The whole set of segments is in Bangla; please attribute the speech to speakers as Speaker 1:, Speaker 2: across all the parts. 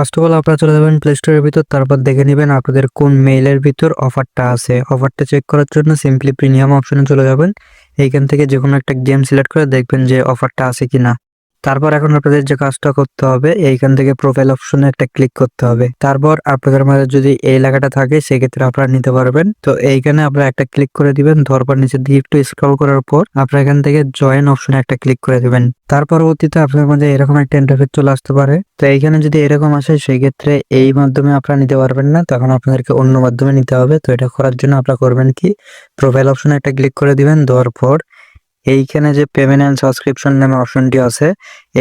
Speaker 1: ফার্স্ট অফ অল আপনারা চলে যাবেন প্লে স্টোরের ভিতর, তারপর দেখে নেবেন আপনাদের কোন মেইলের ভিতর অফারটা আছে। অফারটা চেক করার জন্য সিম্পলি প্রিমিয়াম অপশনে চলে যাবেন। এইখান থেকে যে কোনো একটা গেম সিলেক্ট করে দেখবেন যে অফারটা আছে কিনা। তারপর এখন আপনাদের যে কাজটা করতে হবে, এইখান থেকে প্রোফাইল অপশনে একটা ক্লিক করতে হবে। তারপর আপনাদের মাঝে যদি এই লেখাটা থাকে সেক্ষেত্রে আপনারা নিতে পারবেন। তো এইখানে আপনারা একটা ক্লিক করে দিবেন, তারপর নিচের দিকে একটু স্ক্রল করার পর আপনারা এখান থেকে জয়েন অপশনে একটা ক্লিক করে দিবেন। তার পরবর্তীতে আপনার মাঝে এরকম একটা ইন্টারফেস চলে আসতে পারে। তো এইখানে যদি এরকম আসে সেই ক্ষেত্রে এই মাধ্যমে আপনারা নিতে পারবেন না, তখন আপনাদেরকে অন্য মাধ্যমে নিতে হবে। তো এটা করার জন্য আপনারা করবেন কি, প্রোফাইল অপশনে একটা ক্লিক করে দিবেন। দেওয়ার পর এইখানে যে পেমেন্ট এন্ড সাবস্ক্রিপশন নামে অপশনটি আছে,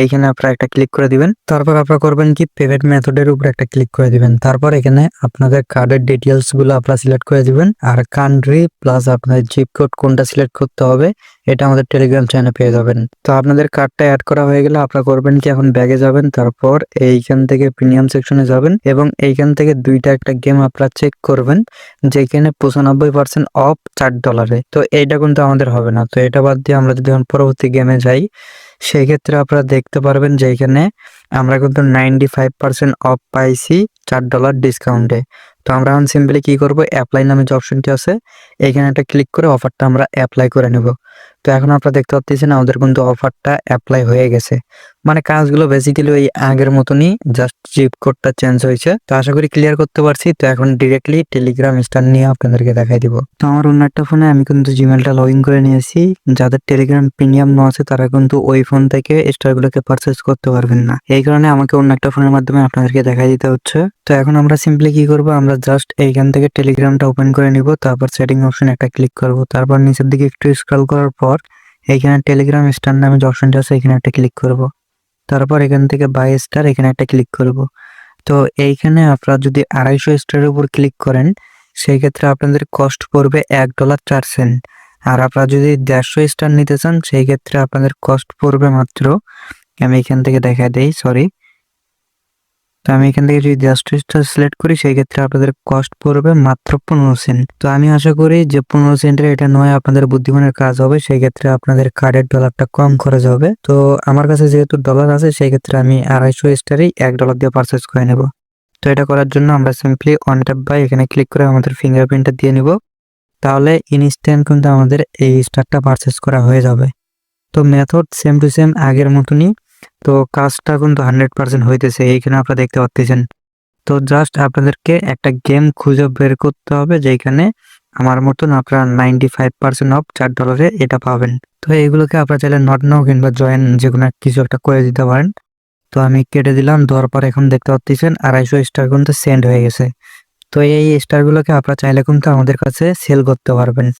Speaker 1: এইখানে আপনারা একটা ক্লিক করে দিবেন। তারপর আপনারা করবেন কি, পেমেন্ট মেথডের উপর একটা ক্লিক করে দিবেন। তারপর এখানে আপনাদের কার্ডের ডিটেইলস গুলো আপনারা সিলেক্ট করে দিবেন, আর কান্ট্রি প্লাস আপনাদের জিপ কোড কোনটা সিলেক্ট করতে হবে এটা আমাদের টেলিগ্রাম চ্যানেলে পেয়ে যাবেন। তো আপনাদের কার্ডটা অ্যাড করা হয়ে গেলে আপনারা করবেন কি, এখন ব্যাগে যাবেন, তারপর এইখান থেকে প্রিমিয়াম সেকশনে যাবেন এবং এইখান থেকে দুইটা একটা গেম আপনারা চেক করবেন যেখানে 95% অফ $4। তো এইটা কিন্তু আমাদের হবে না। তো এটা বাদ দিয়ে আমরা যদি এখন পরবর্তী গেমে যাই, সেই ক্ষেত্রে আপনারা দেখতে পারবেন যে এখানে আমরা কিন্তু 95% অফ পাইছি $4 ডিসকাউন্টে। তো আমরা এখন সিম্পলি কি করব, অ্যাপ্লাই নামে যে অপশনটি আছে এখানে একটা ক্লিক করে অফারটা আমরা অ্যাপ্লাই করে নেব। তো এখন আপনারা দেখতে পাচ্ছেন আমাদের কিন্তু অফারটা অ্যাপ্লাই হয়ে গেছে। মানে কাজগুলো বেসিক্যালি ওই আগের মতনই, জাস্ট জিপ কোডটা চেঞ্জ হয়েছে। তো আশা করি ক্লিয়ার করতে পারছি। তো এখন ডিরেক্টলি টেলিগ্রাম স্টার নিয়ে আপনাদেরকে দেখাই দিব। তো আমার অন্য একটা ফোনে আমি কিন্তু জিমেলটা লগ ইন করে নিয়েছি। যাদের টেলিগ্রাম প্রিমিয়াম নেওয়া আছে তারা কিন্তু ওই ফোন থেকে স্টারগুলোকে পারচেজ করতে পারবেন না। এই কারণে আমাকে অন্য একটা ফোনের মাধ্যমে আপনাদেরকে দেখাই দিতে হচ্ছে। তো এখন আমরা সিম্পলি কি করব, আমরা জাস্ট এইখান থেকে টেলিগ্রামটা ওপেন করে নিব, তারপর সেটিং অপশন একটা ক্লিক করব, তারপর নিচের দিকে একটু স্ক্রল করার পর এইখানে টেলিগ্রাম স্টার নামে যে অপশনটা আছে এখানে একটা ক্লিক করব। তারপর এখান থেকে বাই স্টার এখানে একটা ক্লিক করব। তো এইখানে আপনারা যদি 250 স্টারের উপর ক্লিক করেন সেই ক্ষেত্রে আপনাদের কস্ট পড়বে $1.04। আর আপনারা যদি 150 স্টার নিতে চান সেই ক্ষেত্রে আপনাদের কস্ট পড়বে মাত্র, আমি এখান থেকে দেখা দেই, সরি। তো আমি এখান থেকে যদি 150 স্টার সিলেক্ট করি সেই ক্ষেত্রে আপনাদের কস্ট পড়বে মাত্র 15 সেন্ট। তো আমি আশা করি যে 15 সেন্টের এটা নয় আপনাদের বুদ্ধিমানের কাজ হবে, সেই ক্ষেত্রে আপনাদের কার্ডের ডলারটা কম খরচ হবে। তো আমার কাছে যেহেতু ডলার আছে সেই ক্ষেত্রে আমি 250 স্টারই $1 দিয়ে পারচেজ করে নেব। তো এটা করার জন্য আমরা সিম্পলি অন ট্যাপ বাই এখানে ক্লিক করে আমাদের ফিঙ্গারপ্রিন্টটা দিয়ে নিব, তাহলে ইনস্ট্যান্ট কিন্তু আমাদের এই স্টারটা পারচেজ করা হয়ে যাবে। তো মেথড সেম টু সেম আগের মতনই। তো কাজটা কিন্তু 100% হইতেছে, এইখানে আপনারা দেখতে পাচ্ছেন। তো জাস্ট আপনাদেরকে একটা গেম খুঁজে বের করতে হবে যেখানে আমার মতন আপনারা 95% অফ $4 এটা পাবেন। তো এইগুলোকে আপনারা চাইলে নট নাও কিংবা জয়েন যে কোনো কিছু একটা করে দিতে পারেন। তো আমি কেটে দিলাম, দেওয়ার পর এখন দেখতে পাচ্ছেন 250 স্টার কিন্তু সেন্ড হয়ে গেছে। তো এই স্টারগুলোকে আপনারা চাইলে কিন্তু আমাদের কাছে সেল করতে পারবেন।